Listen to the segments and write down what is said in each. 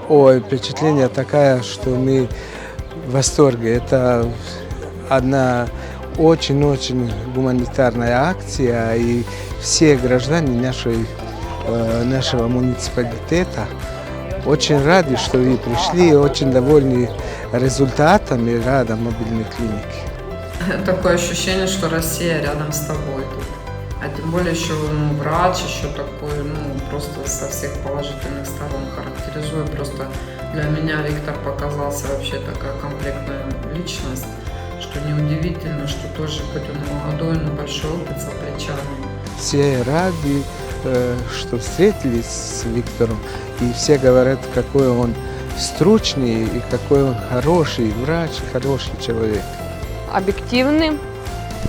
Ой, впечатление такое, что мы в восторге. Это одна очень-очень гуманитарная акция, и все граждане нашего муниципалитета очень рады, что вы пришли, очень довольны результатами рада мобильной клиники. Такое ощущение, что Россия рядом с тобой тут. А тем более еще врач, еще такой, просто со всех положительных сторон характеризует. Просто для меня Виктор показался вообще такая комплектная личность, что неудивительно, что тоже, хоть он молодой, но большой опыт за плечами. Все рады, что встретились с Виктором, и все говорят, какой он стручный и какой он хороший врач, хороший человек. Объективный,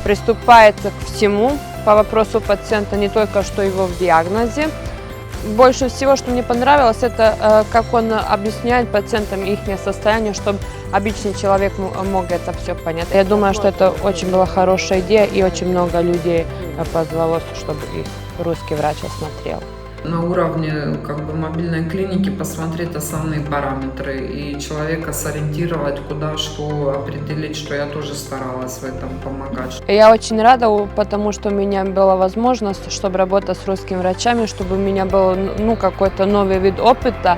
приступается к всему по вопросу пациента, не только что его в диагнозе. Больше всего, что мне понравилось, это как он объясняет пациентам их состояние, чтобы обычный человек мог это все понять. Я думаю, что это очень была хорошая идея, и очень много людей позвалось, чтобы их русский врач осмотрел. На уровне мобильной клиники посмотреть основные параметры и человека сориентировать, куда что определить, что я тоже старалась в этом помогать. Я очень рада, потому что у меня была возможность, чтобы работать с русскими врачами, чтобы у меня был какой-то новый вид опыта.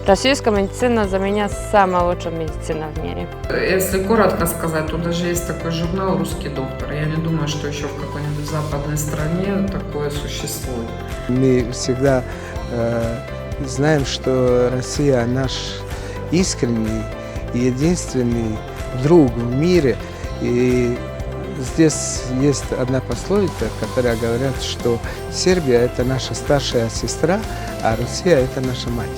Российская медицина за меня самая лучшая медицина в мире. Если коротко сказать, то даже есть такой журнал «Русский доктор». Я не думаю, что еще в какой-нибудь западной стране такое существует. Мы всегда знаем, что Россия наш искренний и единственный друг в мире. И здесь есть одна пословица, которая говорит, что Сербия – это наша старшая сестра, а Россия – это наша мать.